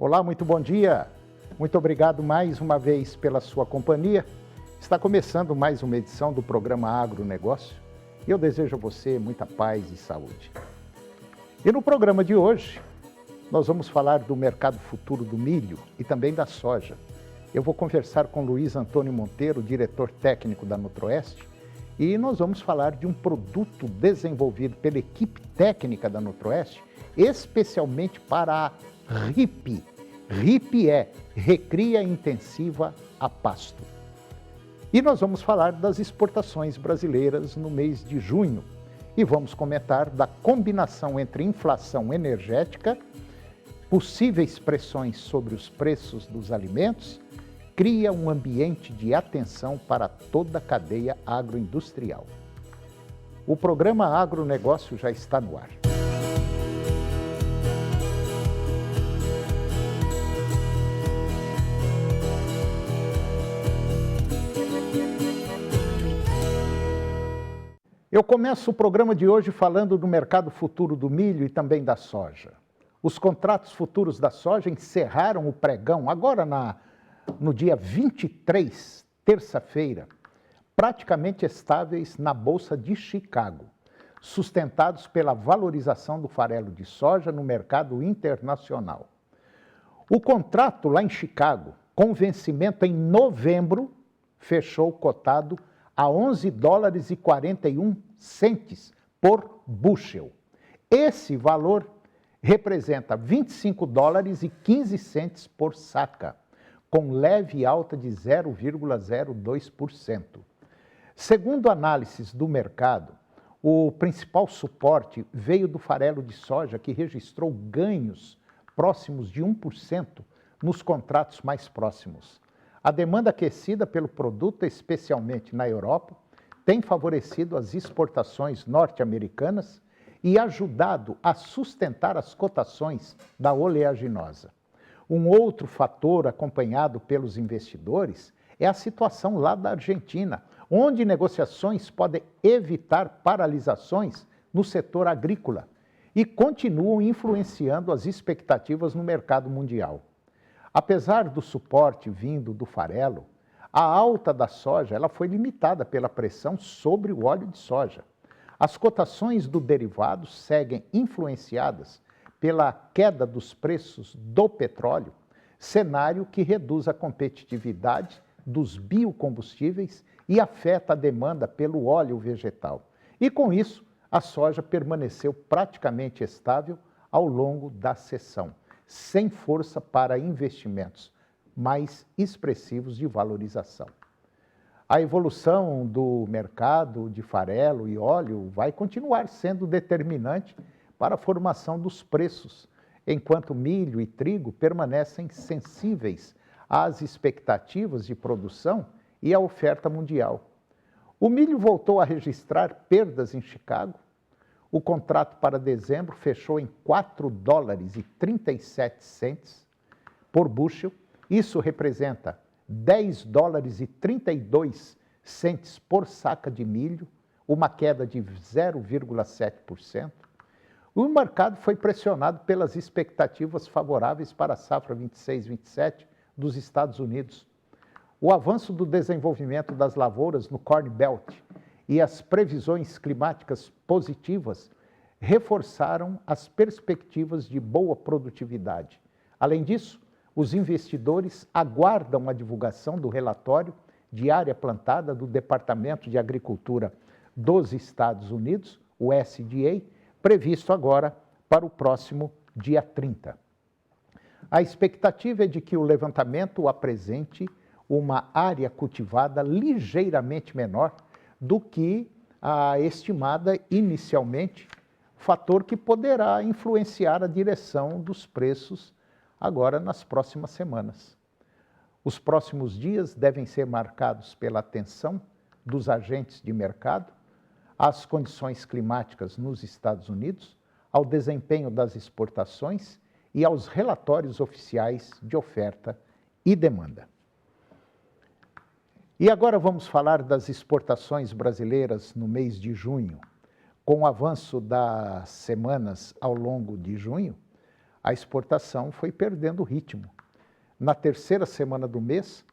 Olá, muito bom dia. Muito obrigado mais uma vez pela sua companhia. Está começando mais uma edição do programa Agronegócio e eu desejo a você muita paz e saúde. E no programa de hoje, nós vamos falar do mercado futuro do milho e também da soja. Eu vou conversar com Luiz Antônio Monteiro, diretor técnico da Nutro-Oeste, e nós vamos falar de um produto desenvolvido pela equipe técnica da Nutro-Oeste, especialmente para a RIP. RIP é Recria Intensiva a Pasto. E nós vamos falar das exportações brasileiras no mês de junho e vamos comentar da combinação entre inflação energética, possíveis pressões sobre os preços dos alimentos, cria um ambiente de atenção para toda a cadeia agroindustrial. O programa Agronegócio já está no ar. Eu começo o programa de hoje falando do mercado futuro do milho e também da soja. Os contratos futuros da soja encerraram o pregão agora no dia 23, terça-feira, praticamente estáveis na Bolsa de Chicago, sustentados pela valorização do farelo de soja no mercado internacional. O contrato lá em Chicago, com vencimento em novembro, fechou cotado a 11 dólares e 41 centes por bushel. Esse valor representa 25 dólares e 15 centes por saca, com leve alta de 0,02%. Segundo análises do mercado, o principal suporte veio do farelo de soja, que registrou ganhos próximos de 1% nos contratos mais próximos. A demanda aquecida pelo produto, especialmente na Europa, tem favorecido as exportações norte-americanas e ajudado a sustentar as cotações da oleaginosa. Um outro fator acompanhado pelos investidores é a situação lá da Argentina, onde negociações podem evitar paralisações no setor agrícola e continuam influenciando as expectativas no mercado mundial. Apesar do suporte vindo do farelo, a alta da soja ela foi limitada pela pressão sobre o óleo de soja. As cotações do derivado seguem influenciadas pela queda dos preços do petróleo, cenário que reduz a competitividade dos biocombustíveis e afeta a demanda pelo óleo vegetal. E com isso, a soja permaneceu praticamente estável ao longo da sessão, sem força para investimentos mais expressivos de valorização. A evolução do mercado de farelo e óleo vai continuar sendo determinante para a formação dos preços, enquanto milho e trigo permanecem sensíveis às expectativas de produção e à oferta mundial. O milho voltou a registrar perdas em Chicago. O contrato para dezembro fechou em 4 dólares e 37 centes por bushel. Isso representa 10 dólares e 32 centes por saca de milho, uma queda de 0,7%. O mercado foi pressionado pelas expectativas favoráveis para a safra 26-27 dos Estados Unidos. O avanço do desenvolvimento das lavouras no Corn Belt e as previsões climáticas positivas reforçaram as perspectivas de boa produtividade. Além disso, os investidores aguardam a divulgação do relatório de área plantada do Departamento de Agricultura dos Estados Unidos, o USDA, previsto agora para o próximo dia 30. A expectativa é de que o levantamento apresente uma área cultivada ligeiramente menor do que a estimada inicialmente, fator que poderá influenciar a direção dos preços agora nas próximas semanas. Os próximos dias devem ser marcados pela atenção dos agentes de mercado às condições climáticas nos Estados Unidos, ao desempenho das exportações e aos relatórios oficiais de oferta e demanda. E agora vamos falar das exportações brasileiras no mês de junho. Com o avanço das semanas ao longo de junho, a exportação foi perdendo ritmo. Na terceira semana do mês,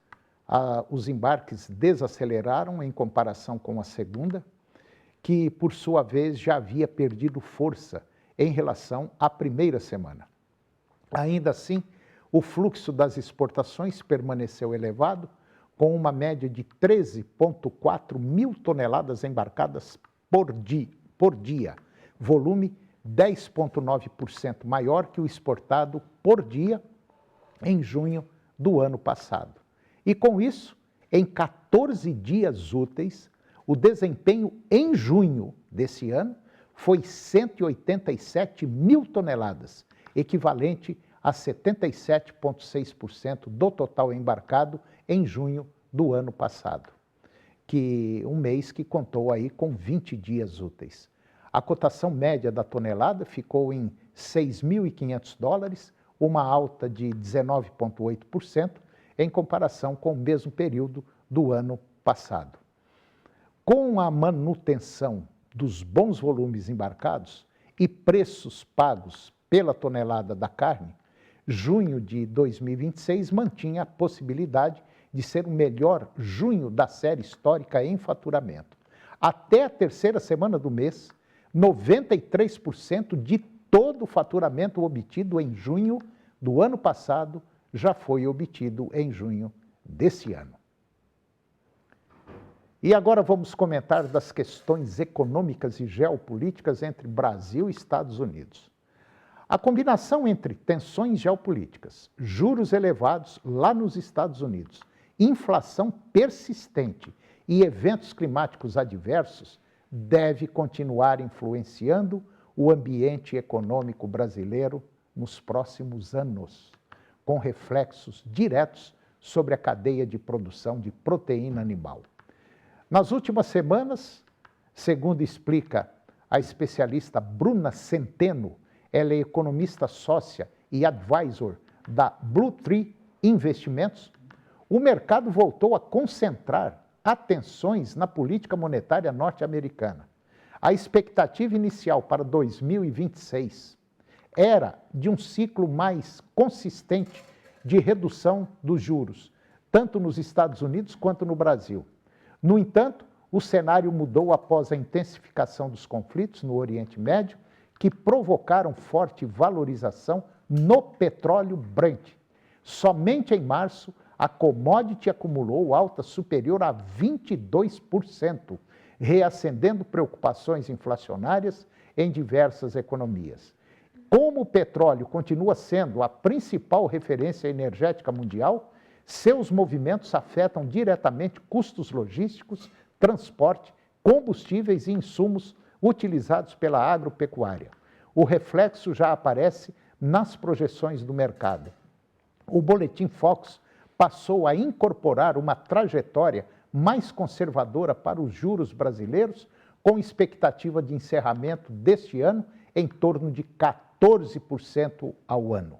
os embarques desaceleraram em comparação com a segunda, que, por sua vez, já havia perdido força em relação à primeira semana. Ainda assim, o fluxo das exportações permaneceu elevado, com uma média de 13,4 mil toneladas embarcadas por dia, volume 10,9% maior que o exportado por dia em junho do ano passado. E com isso, em 14 dias úteis, o desempenho em junho desse ano foi 187 mil toneladas, equivalente a 77,6% do total embarcado em junho do ano passado, um mês que contou aí com 20 dias úteis. A cotação média da tonelada ficou em $6.500, uma alta de 19,8% em comparação com o mesmo período do ano passado. Com a manutenção dos bons volumes embarcados e preços pagos pela tonelada da carne, junho de 2026 mantinha a possibilidade de ser o melhor junho da série histórica em faturamento. Até a terceira semana do mês, 93% de todo o faturamento obtido em junho do ano passado já foi obtido em junho desse ano. E agora vamos comentar das questões econômicas e geopolíticas entre Brasil e Estados Unidos. A combinação entre tensões geopolíticas, juros elevados lá nos Estados Unidos, inflação persistente e eventos climáticos adversos deve continuar influenciando o ambiente econômico brasileiro nos próximos anos, com reflexos diretos sobre a cadeia de produção de proteína animal. Nas últimas semanas, segundo explica a especialista Bruna Centeno, ela é economista sócia e advisor da Blue Tree Investimentos, o mercado voltou a concentrar atenções na política monetária norte-americana. A expectativa inicial para 2026 era de um ciclo mais consistente de redução dos juros, tanto nos Estados Unidos quanto no Brasil. No entanto, o cenário mudou após a intensificação dos conflitos no Oriente Médio, que provocaram forte valorização no petróleo Brent. Somente em março, a commodity acumulou alta superior a 22%, reacendendo preocupações inflacionárias em diversas economias. Como o petróleo continua sendo a principal referência energética mundial, seus movimentos afetam diretamente custos logísticos, transporte, combustíveis e insumos utilizados pela agropecuária. O reflexo já aparece nas projeções do mercado. O Boletim Focus passou a incorporar uma trajetória mais conservadora para os juros brasileiros, com expectativa de encerramento deste ano em torno de 14% ao ano.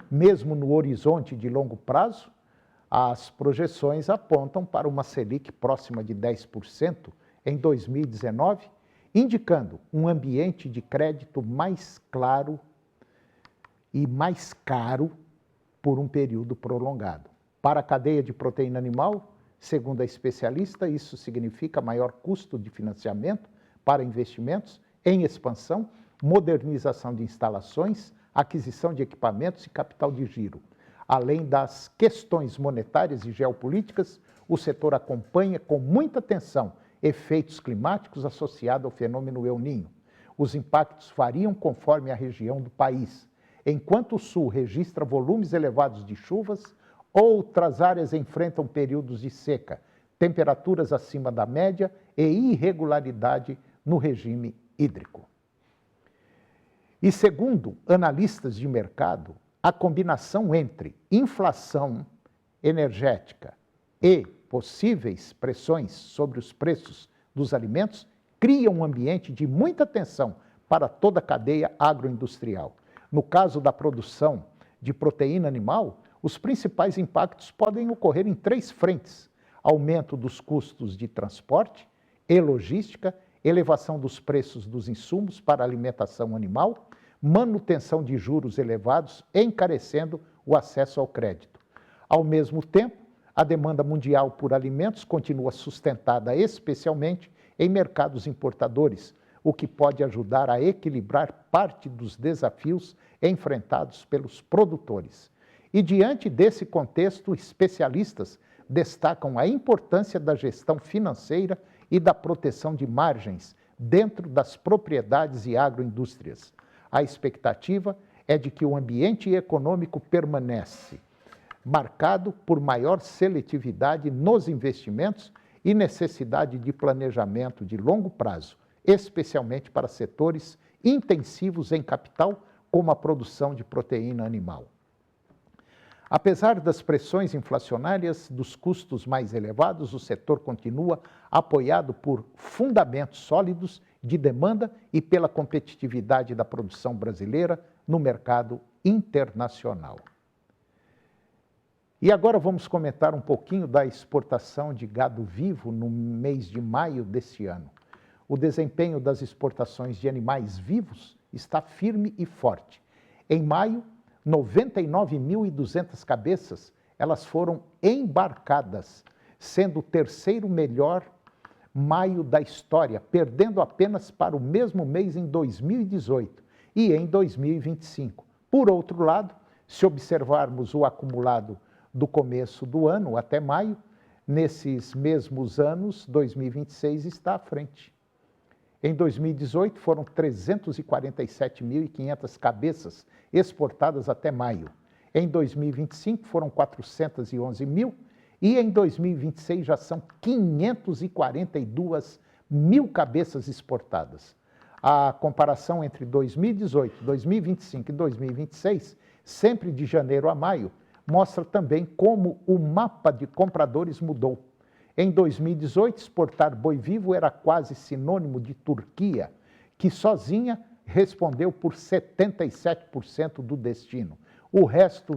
Mesmo no horizonte de longo prazo, as projeções apontam para uma Selic próxima de 10% em 2019, indicando um ambiente de crédito mais claro e mais caro por um período prolongado. Para a cadeia de proteína animal, segundo a especialista, isso significa maior custo de financiamento para investimentos em expansão, modernização de instalações, aquisição de equipamentos e capital de giro. Além das questões monetárias e geopolíticas, o setor acompanha com muita atenção efeitos climáticos associados ao fenômeno El Niño. Os impactos variam conforme a região do país. Enquanto o sul registra volumes elevados de chuvas, outras áreas enfrentam períodos de seca, temperaturas acima da média e irregularidade no regime hídrico. E segundo analistas de mercado, a combinação entre inflação energética e possíveis pressões sobre os preços dos alimentos cria um ambiente de muita tensão para toda a cadeia agroindustrial. No caso da produção de proteína animal, os principais impactos podem ocorrer em 3 frentes: aumento dos custos de transporte e logística, elevação dos preços dos insumos para alimentação animal, manutenção de juros elevados, encarecendo o acesso ao crédito. Ao mesmo tempo, a demanda mundial por alimentos continua sustentada especialmente em mercados importadores, o que pode ajudar a equilibrar parte dos desafios enfrentados pelos produtores. E diante desse contexto, especialistas destacam a importância da gestão financeira e da proteção de margens dentro das propriedades e agroindústrias. A expectativa é de que o ambiente econômico permanece marcado por maior seletividade nos investimentos e necessidade de planejamento de longo prazo, especialmente para setores intensivos em capital, como a produção de proteína animal. Apesar das pressões inflacionárias dos custos mais elevados, o setor continua apoiado por fundamentos sólidos de demanda e pela competitividade da produção brasileira no mercado internacional. E agora vamos comentar um pouquinho da exportação de gado vivo no mês de maio deste ano. O desempenho das exportações de animais vivos está firme e forte. Em maio, 99.200 cabeças, elas foram embarcadas, sendo o terceiro melhor maio da história, perdendo apenas para o mesmo mês em 2018 e em 2025. Por outro lado, se observarmos o acumulado do começo do ano até maio, nesses mesmos anos, 2026 está à frente. Em 2018, foram 347.500 cabeças exportadas até maio. Em 2025, foram 411 mil e em 2026 já são 542 mil cabeças exportadas. A comparação entre 2018, 2025 e 2026, sempre de janeiro a maio, mostra também como o mapa de compradores mudou. Em 2018, exportar boi vivo era quase sinônimo de Turquia, que sozinha respondeu por 77% do destino. O resto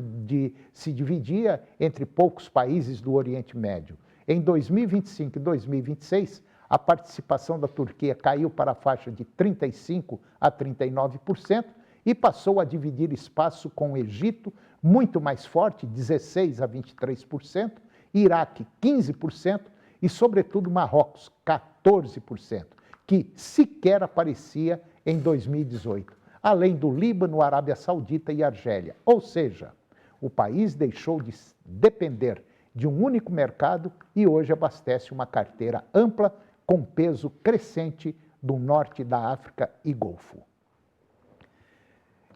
se dividia entre poucos países do Oriente Médio. Em 2025 e 2026, a participação da Turquia caiu para a faixa de 35% a 39% e passou a dividir espaço com o Egito, muito mais forte, 16% a 23%, Iraque, 15%, e, sobretudo, Marrocos, 14%, que sequer aparecia em 2018, além do Líbano, Arábia Saudita e Argélia. Ou seja, o país deixou de depender de um único mercado e hoje abastece uma carteira ampla com peso crescente do norte da África e Golfo.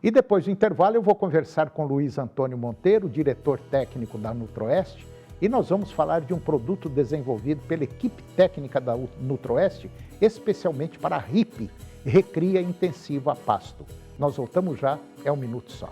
E depois do intervalo eu vou conversar com Luiz Antônio Monteiro, diretor técnico da Nutroeste, e nós vamos falar de um produto desenvolvido pela equipe técnica da Nutroeste, especialmente para a RIP, Recria Intensiva a Pasto. Nós voltamos já, é um minuto só.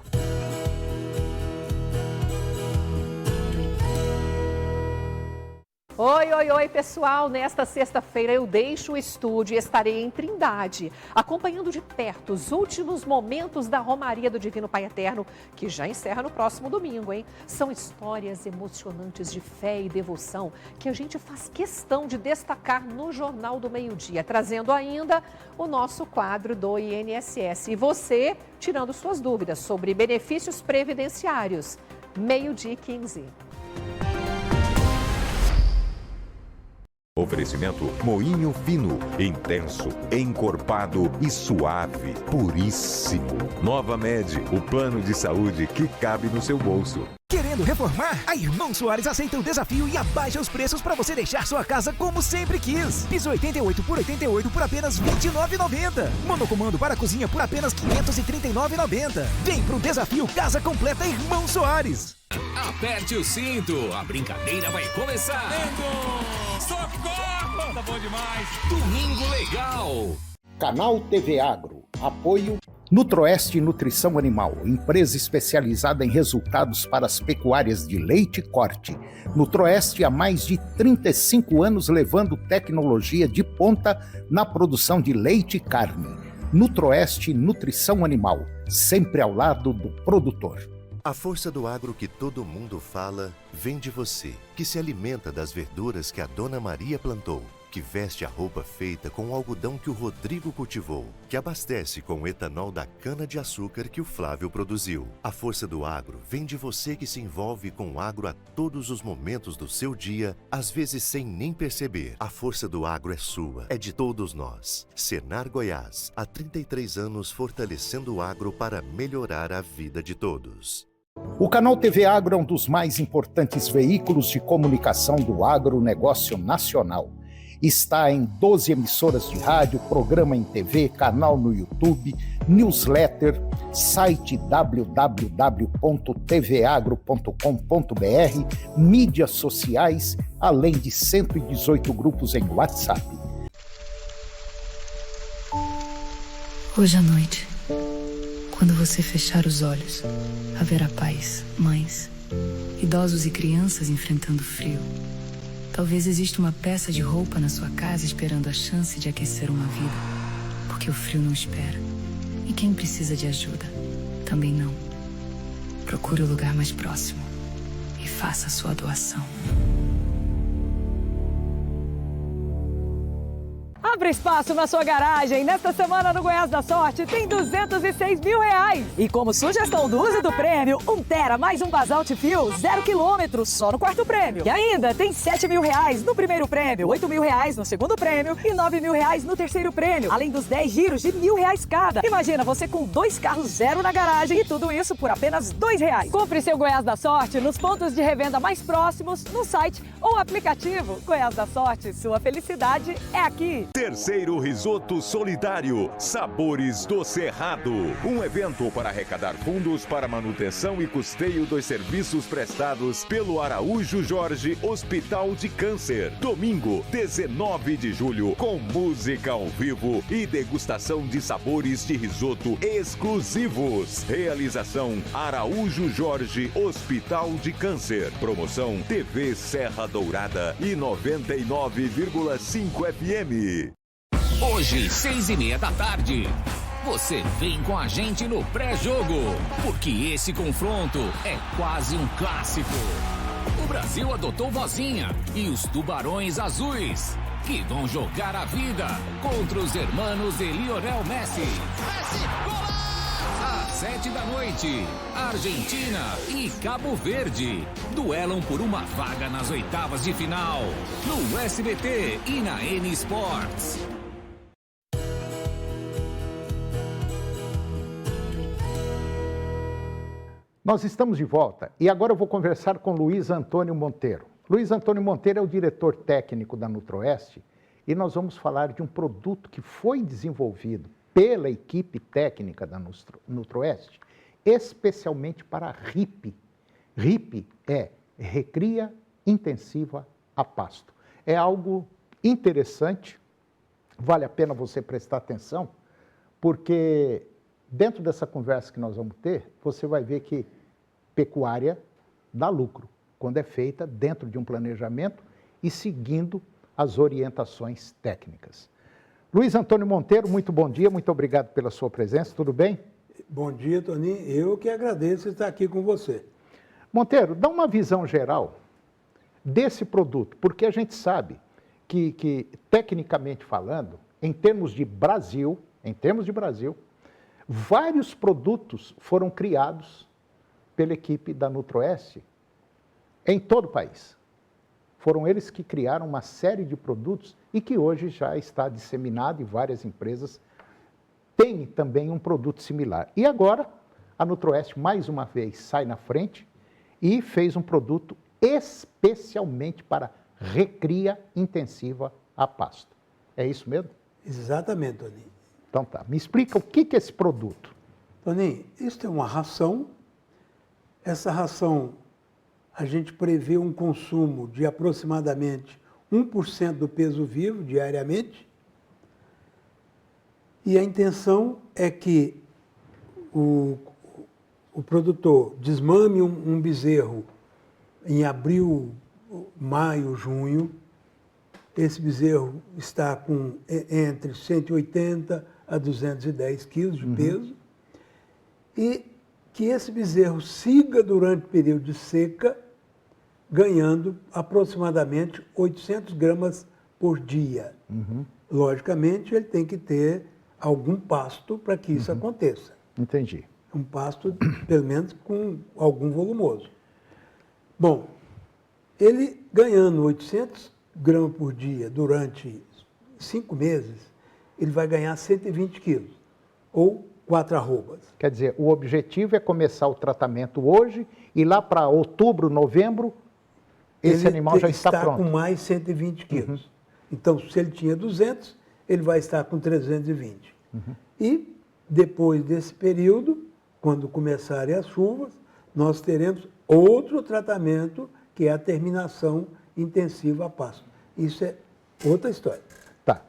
Oi, pessoal! Nesta sexta-feira eu deixo o estúdio e estarei em Trindade, acompanhando de perto os últimos momentos da Romaria do Divino Pai Eterno, que já encerra no próximo domingo, hein? São histórias emocionantes de fé e devoção que a gente faz questão de destacar no Jornal do Meio-Dia, trazendo ainda o nosso quadro do INSS. E você, tirando suas dúvidas sobre benefícios previdenciários. 12h15. Oferecimento moinho fino, intenso, encorpado e suave, puríssimo. Nova Med, o plano de saúde que cabe no seu bolso. Querendo reformar? A Irmão Soares aceita o desafio e abaixa os preços para você deixar sua casa como sempre quis. Piso 88 por 88 por apenas R$ 29,90. Monocomando para a cozinha por apenas R$ 539,90. Vem pro desafio Casa Completa Irmão Soares. Aperte o cinto, a brincadeira vai começar. Socorro! Tá bom demais. Domingo Legal. Canal TV Agro. Apoio Nutroeste Nutrição Animal, empresa especializada em resultados para as pecuárias de leite e corte. Nutroeste há mais de 35 anos levando tecnologia de ponta na produção de leite e carne. Nutroeste Nutrição Animal, sempre ao lado do produtor. A força do agro que todo mundo fala vem de você, que se alimenta das verduras que a Dona Maria plantou. que veste a roupa feita com o algodão que o Rodrigo cultivou, que abastece com o etanol da cana-de-açúcar que o Flávio produziu. A força do agro vem de você que se envolve com o agro a todos os momentos do seu dia, às vezes sem nem perceber. A força do agro é sua, é de todos nós. Senar Goiás, há 33 anos fortalecendo o agro para melhorar a vida de todos. O canal TV Agro é um dos mais importantes veículos de comunicação do agronegócio nacional. Está em 12 emissoras de rádio, programa em TV, canal no YouTube, newsletter, site www.tvagro.com.br, mídias sociais, além de 118 grupos em WhatsApp. Hoje à noite, quando você fechar os olhos, haverá pais, mães, idosos e crianças enfrentando frio. Talvez exista uma peça de roupa na sua casa esperando a chance de aquecer uma vida, porque o frio não espera. E quem precisa de ajuda, também não. Procure o lugar mais próximo e faça a sua doação. Abra espaço na sua garagem. Nesta semana no Goiás da Sorte tem R$206 mil. E como sugestão do uso do prêmio, 1 tera mais um Basalt Fio 0 km só no quarto prêmio. E ainda tem R$7 mil no primeiro prêmio, R$8 mil no segundo prêmio e R$9 mil no terceiro prêmio. Além dos 10 giros de R$1.000 cada. Imagina você com 2 carros zero na garagem e tudo isso por apenas R$2. Compre seu Goiás da Sorte nos pontos de revenda mais próximos, no site ou aplicativo. Goiás da Sorte, sua felicidade é aqui. Terceiro Risoto Solidário, Sabores do Cerrado. Um evento para arrecadar fundos para manutenção e custeio dos serviços prestados pelo Araújo Jorge Hospital de Câncer. Domingo, 19 de julho, com música ao vivo e degustação de sabores de risoto exclusivos. Realização Araújo Jorge Hospital de Câncer. Promoção TV Serra Dourada e 99,5 FM. Hoje, 6:30 da tarde. Você vem com a gente no pré-jogo, porque esse confronto é quase um clássico. O Brasil adotou Vozinha e os Tubarões Azuis, que vão jogar a vida contra os hermanos de Lionel Messi. Às 7 da noite, Argentina e Cabo Verde duelam por uma vaga nas oitavas de final, no SBT e na N Sports. Nós estamos de volta e agora eu vou conversar com Luiz Antônio Monteiro. Luiz Antônio Monteiro é o diretor técnico da Nutro-Oeste e nós vamos falar de um produto que foi desenvolvido pela equipe técnica da Nutro-Oeste, especialmente para a RIP. RIP é Recria Intensiva a Pasto. É algo interessante, vale a pena você prestar atenção, porque dentro dessa conversa que nós vamos ter, você vai ver que pecuária dá lucro, quando é feita dentro de um planejamento e seguindo as orientações técnicas. Luiz Antônio Monteiro, muito bom dia, muito obrigado pela sua presença, tudo bem? Bom dia, Toninho. Eu que agradeço estar aqui com você. Monteiro, dá uma visão geral desse produto, porque a gente sabe que tecnicamente falando, em termos de Brasil, vários produtos foram criados pela equipe da Nutro-Oeste em todo o país. Foram eles que criaram uma série de produtos e que hoje já está disseminado e várias empresas têm também um produto similar. E agora, a Nutro-Oeste, mais uma vez, sai na frente e fez um produto especialmente para recria intensiva a pasto. É isso mesmo? Exatamente, Toninho. Então tá, me explica o que é esse produto. Toninho, isso é uma ração. Essa ração, a gente prevê um consumo de aproximadamente 1% do peso vivo diariamente. E a intenção é que o produtor desmame um bezerro em abril, maio, junho. Esse bezerro está com entre 180 a 210 quilos de peso. E que esse bezerro siga durante o período de seca, ganhando aproximadamente 800 gramas por dia. Logicamente, ele tem que ter algum pasto para que isso aconteça. Entendi. Um pasto, pelo menos, com algum volumoso. Bom, ele ganhando 800 gramas por dia durante 5 meses, ele vai ganhar 120 quilos, ou 4 arrobas. Quer dizer, o objetivo é começar o tratamento hoje e lá para outubro, novembro, esse animal já está pronto. Com mais 120 quilos. Então, se ele tinha 200, ele vai estar com 320. E depois desse período, quando começarem as chuvas, nós teremos outro tratamento, que é a terminação intensiva a pasto. Isso é outra história. Tá.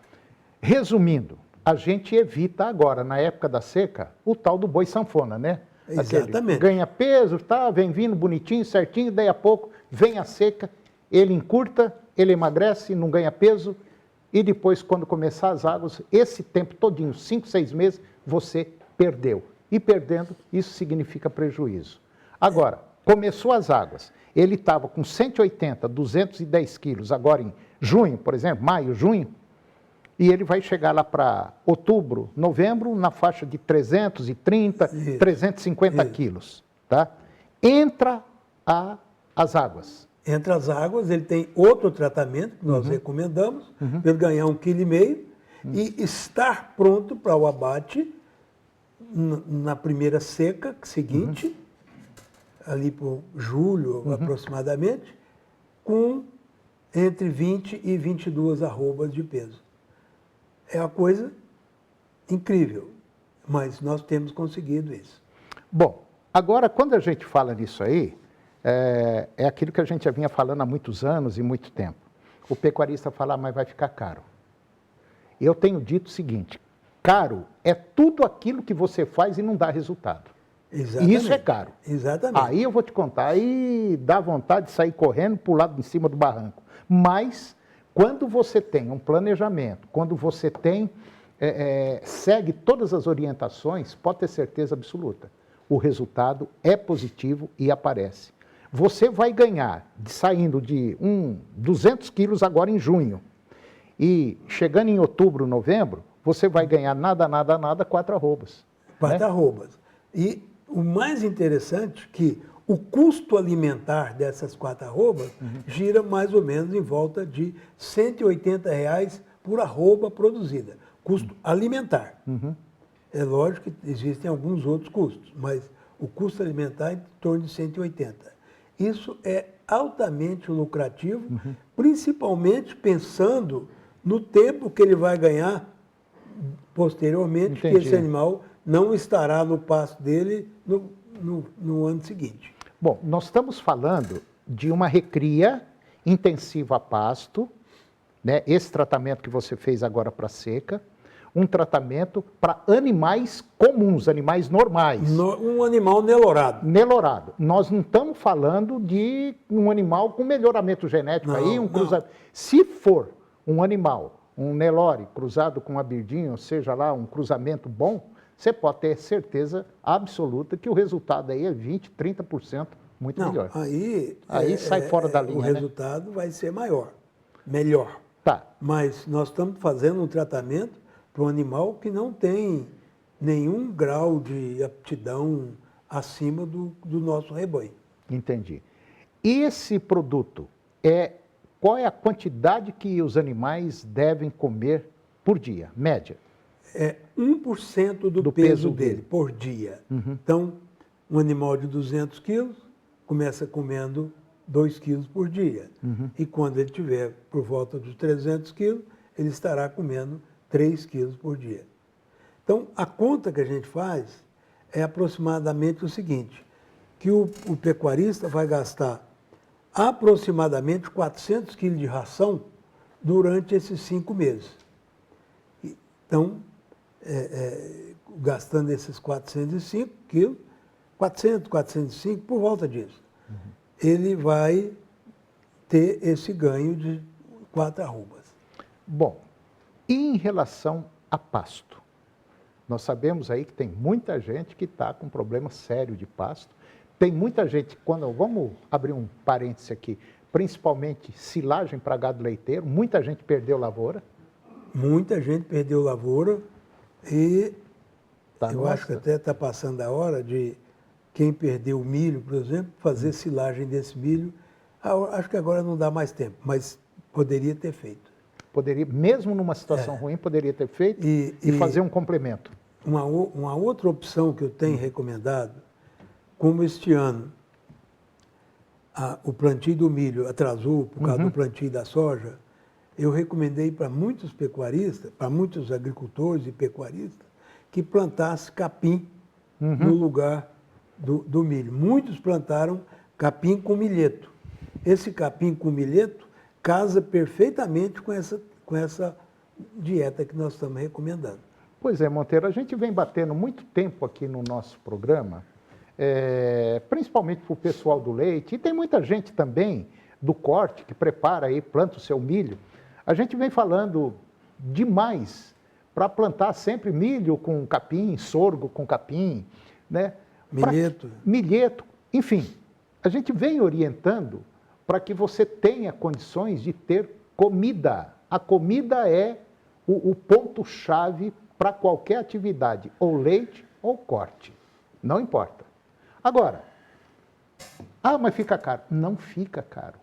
Resumindo, a gente evita agora, na época da seca, o tal do boi sanfona, né? Exatamente. Aquele ganha peso, tá, vem vindo bonitinho, certinho, daí a pouco vem a seca, ele encurta, ele emagrece, não ganha peso, e depois, quando começar as águas, esse tempo todinho, 5, 6 meses, você perdeu. E perdendo, isso significa prejuízo. Agora, começou as águas, ele estava com 180, 210 quilos, agora em junho, por exemplo, maio, junho, e ele vai chegar lá para outubro, novembro, na faixa de 330, 350 quilos. Tá? Entra as águas. Entre as águas, ele tem outro tratamento que nós recomendamos, para ele ganhar 1,5 kg e estar pronto para o abate na primeira seca seguinte, ali por julho aproximadamente, com entre 20 e 22 arrobas de peso. É uma coisa incrível, mas nós temos conseguido isso. Bom, agora quando a gente fala nisso aí, é aquilo que a gente já vinha falando há muitos anos e muito tempo. O pecuarista fala, mas vai ficar caro. Eu tenho dito o seguinte, caro é tudo aquilo que você faz e não dá resultado. Exatamente. E isso é caro. Exatamente. Aí eu vou te contar, aí dá vontade de sair correndo, pular em cima do barranco. Mas, quando você tem um planejamento, quando você tem, segue todas as orientações, pode ter certeza absoluta, o resultado é positivo e aparece. Você vai ganhar, saindo de 200 quilos agora em junho, e chegando em outubro, novembro, você vai ganhar nada, 4 arrobas. 4 arrobas. E o mais interessante é que o custo alimentar dessas 4 arrobas gira mais ou menos em volta de R$ 180 por arroba produzida. Custo alimentar. É lógico que existem alguns outros custos, mas o custo alimentar é em torno de 180. Isso é altamente lucrativo, principalmente pensando no tempo que ele vai ganhar posteriormente, que esse animal não estará no pasto dele no ano seguinte. Bom, nós estamos falando de uma recria intensiva a pasto, né? Esse tratamento que você fez agora para seca, um tratamento para animais comuns, animais normais. Um animal nelorado. Nelorado. Nós não estamos falando de um animal com melhoramento genético cruzamento. Se for um animal, um Nelore cruzado com um Aberdeen, ou seja lá, um cruzamento bom, você pode ter certeza absoluta que o resultado aí é 20%, 30% muito melhor. Aí sai fora da linha. O resultado vai ser melhor. Tá. Mas nós estamos fazendo um tratamento para um animal que não tem nenhum grau de aptidão acima do nosso rebanho. Entendi. Esse produto, qual é a quantidade que os animais devem comer por dia, média? É 1% do peso dele por dia. Então, um animal de 200 quilos começa comendo 2 quilos por dia. E quando ele tiver por volta dos 300 quilos, ele estará comendo 3 quilos por dia. Então, a conta que a gente faz é aproximadamente o seguinte, que o pecuarista vai gastar aproximadamente 400 quilos de ração durante esses 5 meses. Então, gastando esses 405 quilos, 400, 405, por volta disso, ele vai ter esse ganho de 4 arrobas. Bom, e em relação a pasto? Nós sabemos aí que tem muita gente que está com problema sério de pasto, Tem muita gente, vamos abrir um parêntese aqui, principalmente silagem para gado leiteiro, muita gente perdeu lavoura. Muita gente perdeu lavoura e eu acho que até está passando a hora de quem perdeu o milho, por exemplo, fazer silagem desse milho. Acho que agora não dá mais tempo, mas poderia ter feito. Poderia, mesmo numa situação ruim, poderia ter feito e fazer um complemento. Uma outra opção que eu tenho recomendado, como este ano o plantio do milho atrasou por causa do plantio da soja, eu recomendei para muitos pecuaristas, para muitos agricultores e pecuaristas, que plantasse capim no lugar do milho. Muitos plantaram capim com milheto. Esse capim com milheto casa perfeitamente com essa dieta que nós estamos recomendando. Pois é, Monteiro, a gente vem batendo muito tempo aqui no nosso programa, principalmente para o pessoal do leite, e tem muita gente também do corte que prepara aí, planta o seu milho. A gente vem falando demais para plantar sempre milho com capim, sorgo com capim, né? Milheto, enfim. A gente vem orientando para que você tenha condições de ter comida. A comida é o ponto-chave para qualquer atividade, ou leite ou corte, não importa. Agora, mas fica caro. Não fica caro.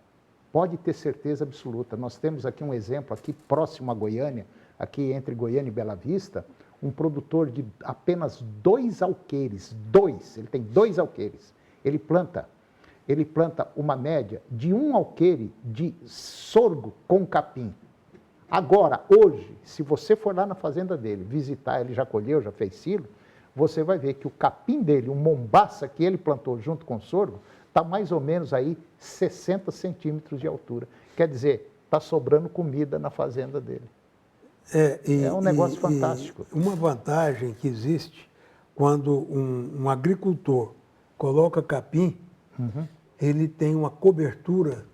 Pode ter certeza absoluta. Nós temos aqui um exemplo, aqui próximo a Goiânia, aqui entre Goiânia e Bela Vista, um produtor de apenas 2 alqueires, ele tem 2 alqueires. Ele planta uma média de 1 alqueire de sorgo com capim. Agora, hoje, se você for lá na fazenda dele, visitar, ele já colheu, já fez silo, você vai ver que o capim dele, o mombaça que ele plantou junto com o sorgo, está mais ou menos aí 60 centímetros de altura. Quer dizer, está sobrando comida na fazenda dele. É um negócio fantástico. Uma vantagem que existe quando um agricultor coloca capim, ele tem uma cobertura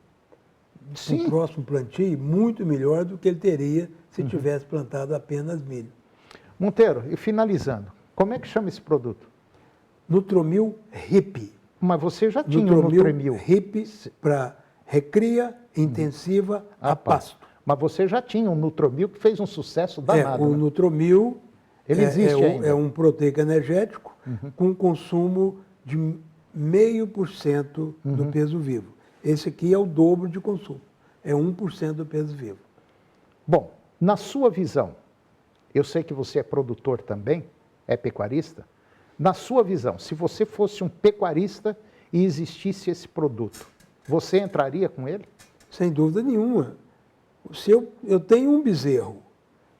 no próximo plantio muito melhor do que ele teria se tivesse plantado apenas milho. Monteiro, e finalizando, como é que chama esse produto? Nutromil HIP. Mas você já tinha o Nutromil HIP para recria intensiva a pasto. Mas você já tinha um Nutromil que fez um sucesso danado. O Nutromil ele existe ainda. É um proteico energético com consumo de 0,5% do peso vivo. Esse aqui é o dobro de consumo, é 1% do peso vivo. Bom, na sua visão, eu sei que você é produtor também, é pecuarista, na sua visão, se você fosse um pecuarista e existisse esse produto, você entraria com ele? Sem dúvida nenhuma. Se eu tenho um bezerro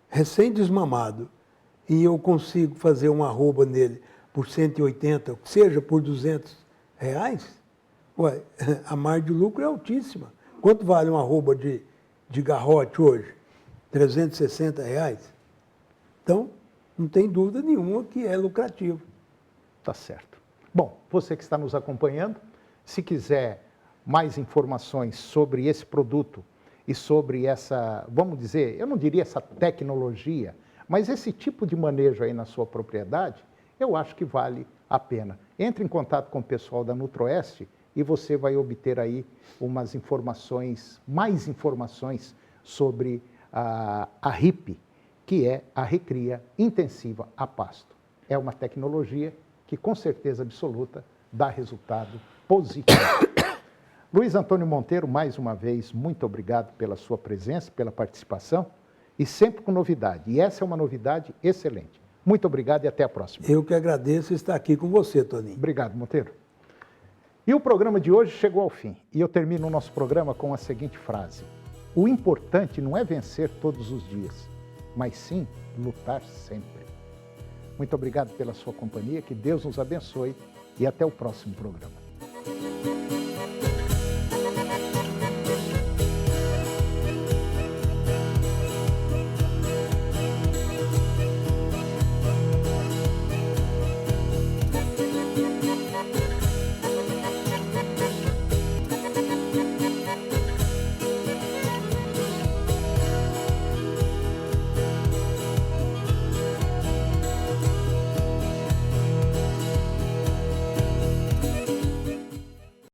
recém-desmamado e eu consigo fazer uma arroba nele por 180, seja por R$200, a margem de lucro é altíssima. Quanto vale uma arroba de garrote hoje? R$360. Então, não tem dúvida nenhuma que é lucrativo. Tá certo. Bom, você que está nos acompanhando, se quiser mais informações sobre esse produto e sobre essa, vamos dizer, eu não diria essa tecnologia, mas esse tipo de manejo aí na sua propriedade, eu acho que vale a pena. Entre em contato com o pessoal da Nutroeste e você vai obter aí umas informações, mais informações sobre a HIP, que é a recria intensiva a pasto. É uma tecnologia que com certeza absoluta dá resultado positivo. Luiz Antônio Monteiro, mais uma vez, muito obrigado pela sua presença, pela participação e sempre com novidade. E essa é uma novidade excelente. Muito obrigado e até a próxima. Eu que agradeço estar aqui com você, Toninho. Obrigado, Monteiro. E o programa de hoje chegou ao fim. E eu termino o nosso programa com a seguinte frase: o importante não é vencer todos os dias, mas sim lutar sempre. Muito obrigado pela sua companhia, que Deus nos abençoe e até o próximo programa.